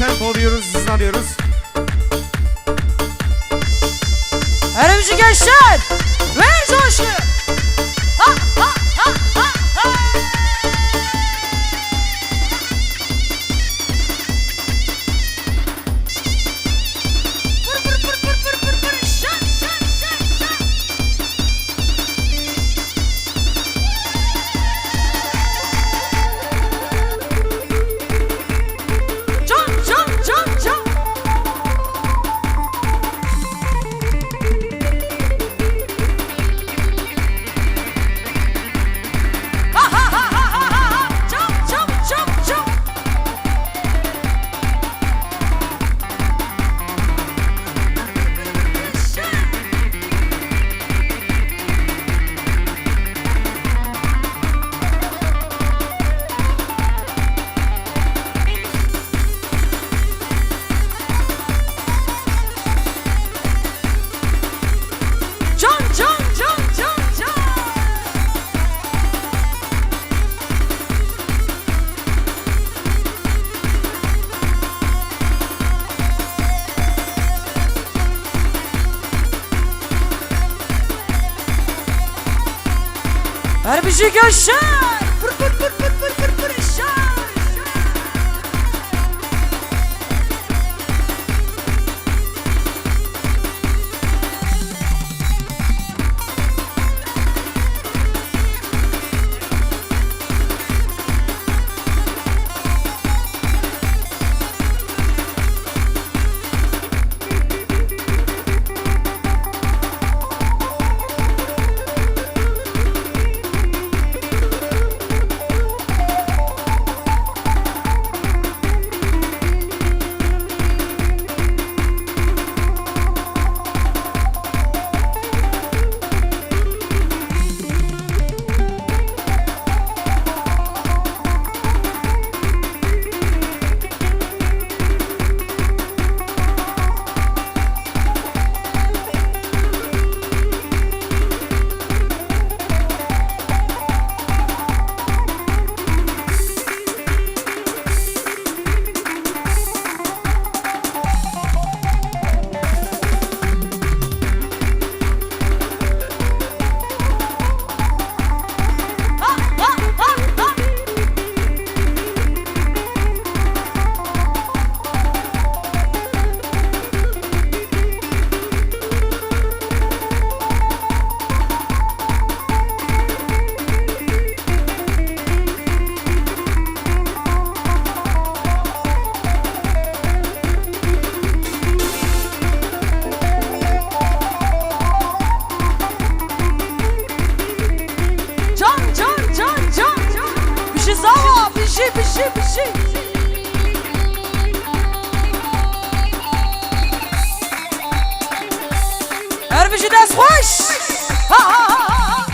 tempo diyoruz, hızlanıyoruz. Erimci gençler ver coşku. Ha ha ha ha ha. Vur vur vur vur vur vur vur. Şan şan şan şan. Can can can can. Her bir şey yaşar. Vur vur vur vur vur vur vur yaşar. Bir şey. Her bir şey ders hoş. Ha ha ha ha.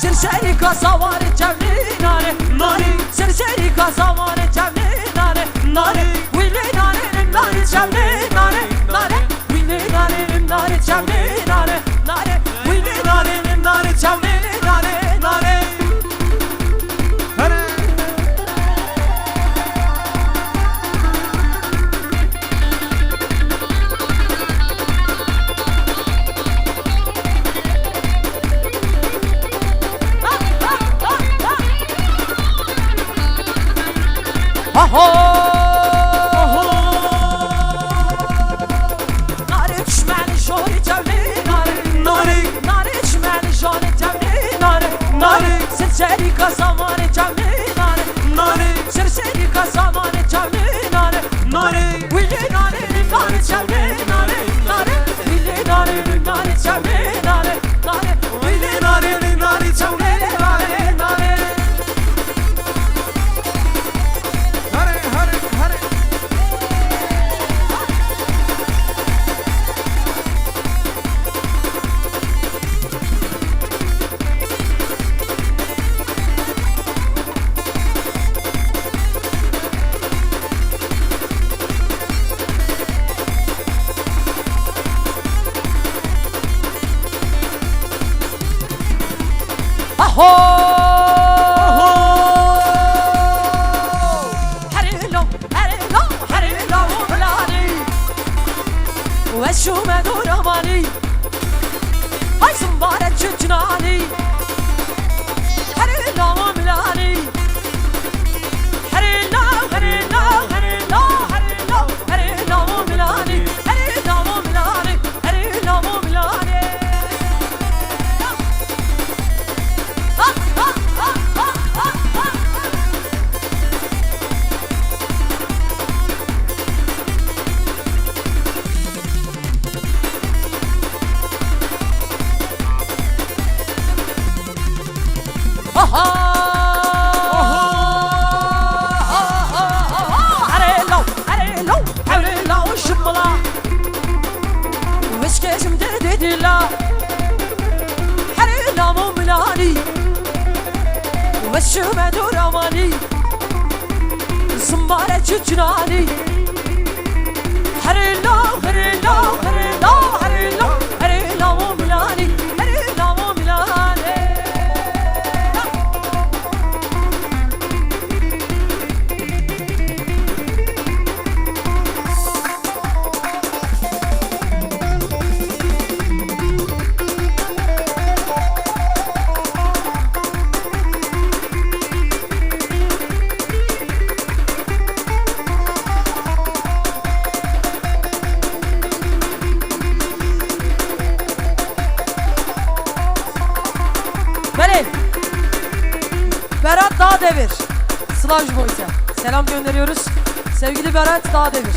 Serseri kazavar cevli nare nare serseri kazavar cevli nare nare wili nare nare cevli nare nare wili nare nare cevli nare nare wili nare nare cevli nare nare. Nare düşmeni şori cevli Oho! Harilo, harilo, harilo milani. Ve şu meduramani. Ay zımbara çütünani. Harilo milani. Harilo, harilo, harilo, harilo, harilo milani. Harilo milani, harilo milani. وشومه دورمانی زنباره چچنانی هرلا هرلا هرلا هرلا هرلا ملانی هرلا ملانی Berat Dağdevir, Slavj Boyta. Selam gönderiyoruz. Sevgili Berat Dağdevir.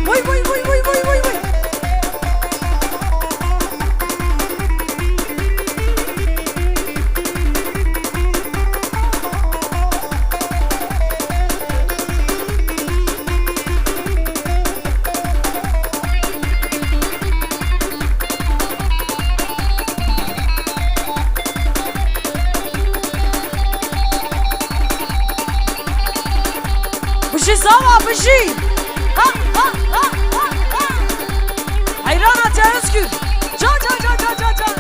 Vay vay vay vay vay vay vay. Bışı sava bışı. Ha ha ha ha ha. Hayran Ata Özgür. Ca ca ca ca ca ca.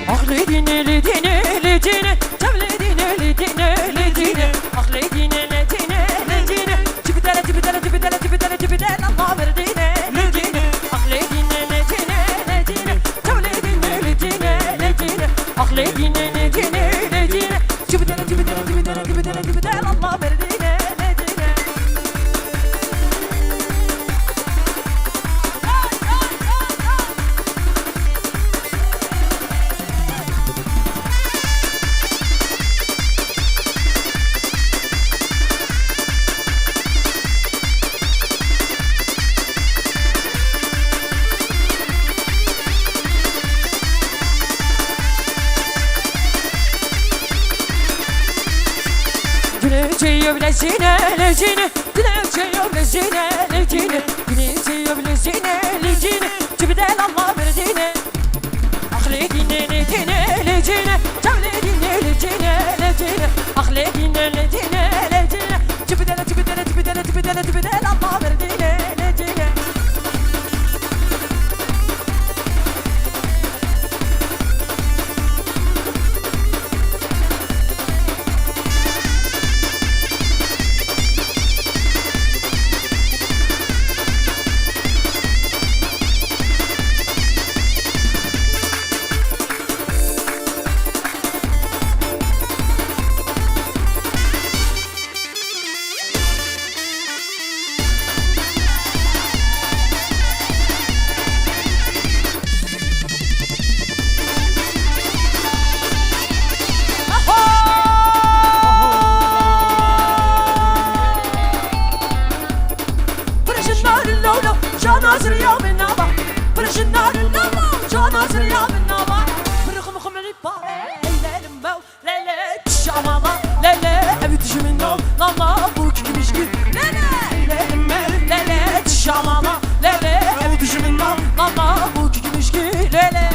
Ahledine ledine ledine tavledine ledine ledine ahledine ledine ledine tibidele tibidele tibidele tibidele tibidele Allah verdine ledine ahledine ledine ledine tavledine ledine ledine ahledine ledine ledine tibidele tibidele tibidele tibidele tibidele Allah verdine ledine. Güleceği bilesine lecine Güleceği bilesine lecine Güleceği bilesine lecine Cibidel Allah verdiğine Ahledine lecine lecine Cavledine lecine lecine Ahledine lecine lecine Cibidel cibidel cibidel cibidel cibidel Allah verdiğine lecine Canazır ya ben naba Pırışınlar naba Canazır ya ben naba Pırıkım kımını bağle Ellerim bev Lele Şamala Lele Evi düşümün ol Lala Bu kükümüş gül Lele Ellerim bev Lele Şamala Lele Evi düşümün ol Lala Bu kükümüş gül Lele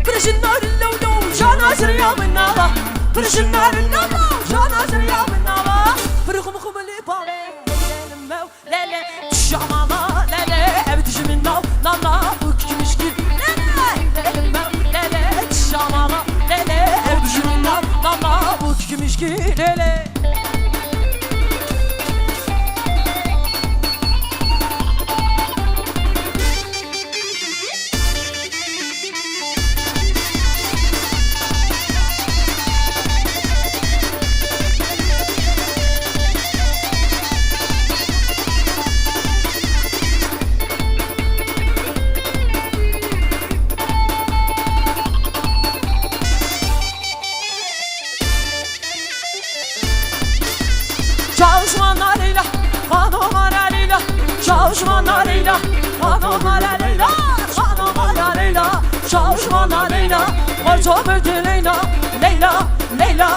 Pırışınlar lolo Canazır ya ben naba Pırışınlar lolo Canazır ya ben naba Pırıkım kımını bağle Ellerim bev Lele Şamala Lele Evi düşümün ol Lala Bu kükümüş gül Lele Ellerim bev Lele Şamala Lele Evi düşümün ol Lala Bu kükümüş gül Lele Çalışmanlarıyla Hanımalarıyla Çalışmanlarıyla Hanımalarıyla Hanımalarıyla Çalışmanlarıyla Orta Leyla Leyla Leyla